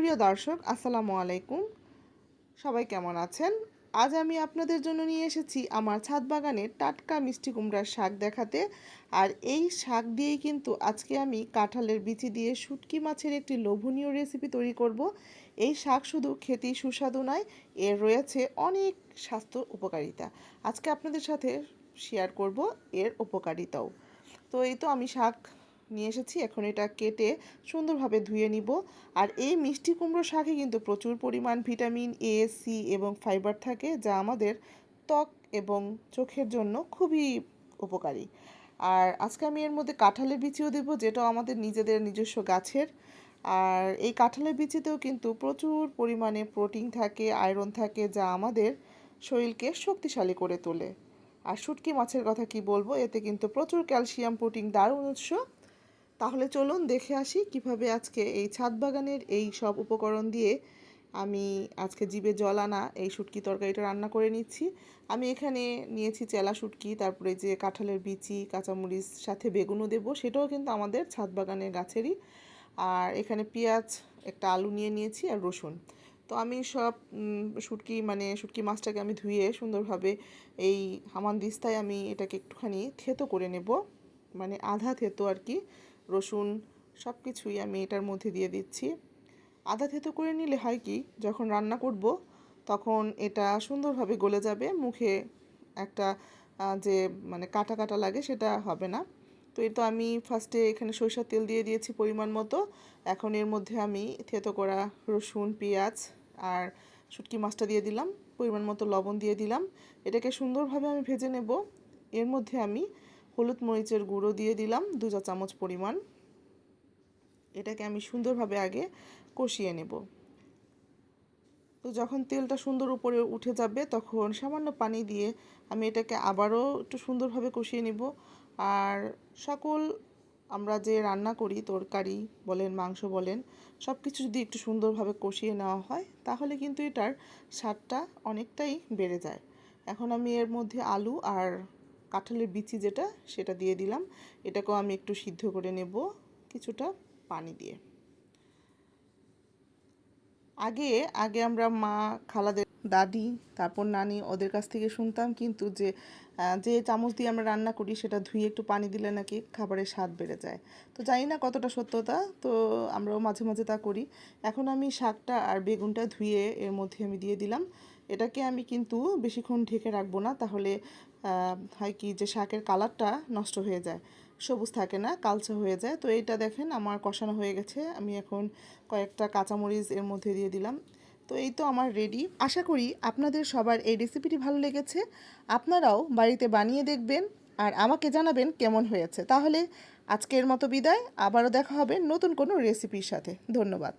সুপ্রিয় দর্শক, আসসালামু আলাইকুম। সবাই কেমন আছেন? আজ আমি আপনাদের জন্য নিয়ে এসেছি আমার ছাদ বাগানের টাটকা মিষ্টি কুমড়ার শাক দেখাতে। আর এই শাক দিয়েই কিন্তু আজকে আমি কাঁঠালের বিচি দিয়ে শুটকি মাছের একটি লোভনীয় রেসিপি তৈরি করব। এই শাক শুধু খেতেই সুস্বাদু নয়, এর রয়েছে অনেক স্বাস্থ্য উপকারিতা। আজকে আপনাদের সাথে শেয়ার করব এর উপকারিতাও। তো এই তো আমি শাক নিয়ে এসেছি, এখন এটা কেটে সুন্দরভাবে ধুয়ে নিব। আর এই মিষ্টি কুমড়ো শাকে কিন্তু প্রচুর পরিমাণ ভিটামিন এ, সি এবং ফাইবার থাকে, যা আমাদের ত্বক এবং চোখের জন্য খুবই উপকারী। আর আজকে আমি এর মধ্যে কাঁঠালের বিচিও দেবো, যেটা আমাদের নিজেদের নিজস্ব গাছের। আর এই কাঁঠালের বিচিতেও কিন্তু প্রচুর পরিমাণে প্রোটিন থাকে, আয়রন থাকে, যা আমাদের শরীরকে শক্তিশালী করে তোলে। আর শুটকি মাছের কথা কি বলবো, এতে কিন্তু প্রচুর ক্যালসিয়াম, প্রোটিন, দারুণ উৎস। তাহলে চলুন দেখে আসি কিভাবে আজকে এই ছাদ বাগানের এই সব উপকরণ দিয়ে আমি আজকে জিভে জল আনা এই শুটকি তরকারিটা রান্না করে নিচ্ছি। আমি এখানে নিয়েছি চেলা শুটকি, তারপরে যে কাঁঠালের বিচি, কাঁচামরিচ, সাথে বেগুনও দেবো, সেটাও কিন্তু আমাদের ছাদ বাগানের গাছেরই। আর এখানে পেঁয়াজ, একটা আলু নিয়ে নিয়েছি, আর রসুন। তো আমি সব শুটকি মাছটাকে আমি ধুয়ে সুন্দরভাবে এই হামানদিস্তায় আমি এটাকে একটুখানি থেতো করে নেব, মানে আধা থেতো আর কি। রসুন সব কিছুই আমি এটার মধ্যে দিয়ে দিচ্ছি। আধা থেতো করে নিলে হয় কি, যখন রান্না করব তখন এটা সুন্দরভাবে গলে যাবে, মুখে একটা যে মানে কাটা কাটা লাগে সেটা হবে না। তো এই তো আমি ফার্স্টে এখানে সরিষার তেল দিয়ে দিয়েছি পরিমাণ মতো। এখন এর মধ্যে আমি থেতো করা রসুন, পেঁয়াজ আর শুটকি মাছটা দিয়ে দিলাম, পরিমাণ মতো লবণ দিয়ে দিলাম। এটাকে সুন্দরভাবে আমি ভেজে নেব। এর মধ্যে আমি হলুদ মরিচের গুঁড়ো দিয়ে দিলাম 2 চা চামচ পরিমাণ। এটাকে আমি সুন্দরভাবে আগে কষিয়ে নেব। তো যখন তেলটা সুন্দর উপরে উঠে যাবে, তখন সামান্য পানি দিয়ে আমি এটাকে আবারও একটু সুন্দরভাবে কষিয়ে নেব। আর সকল আমরা যে রান্না করি, তরকারি বলেন, মাংস বলেন, সব কিছু যদি একটু সুন্দরভাবে কষিয়ে নেওয়া হয়, তাহলে কিন্তু এটার স্বাদটা অনেকটাই বেড়ে যায়। এখন আমি এর মধ্যে আলু আর কাঁঠালের বিচি যেটা, সেটা দিয়ে দিলাম। এটাকেও আমি একটু সিদ্ধ করে নেব কিছুটা পানি দিয়ে। আগে আগে আমরা মা, খালাদের, দাদি, তারপর নানি, ওদের কাছ থেকে শুনতাম কিন্তু যে চামচ দিয়ে আমরা রান্না করি সেটা ধুয়ে একটু পানি দিলে নাকি খাবারের স্বাদ বেড়ে যায়। তো জানি না কতটা সত্যতা, তো আমরাও মাঝে মাঝে তা করি। এখন আমি শাকটা আর বেগুনটা ধুয়ে এর মধ্যে আমি দিয়ে দিলাম। এটাকে আমি কিন্তু বেশিক্ষণ ঢেকে রাখবো না, তাহলে হয় কি যে শাকের কালারটা নষ্ট হয়ে যায়, সবুজ থাকে না, কালচে হয়ে যায়। তো এইটা দেখেন আমার কষানো হয়ে গেছে। আমি এখন কয়েকটা কাঁচামরিচ এর মধ্যে দিয়ে দিলাম। তো এই তো আমার রেডি। আশা করি আপনাদের সবার এই রেসিপিটি ভালো লেগেছে। আপনারাও বাড়িতে বানিয়ে দেখবেন আর আমাকে জানাবেন কেমন হয়েছে। তাহলে আজকের মতো বিদায়, আবারও দেখা হবে নতুন কোনো রেসিপির সাথে। ধন্যবাদ।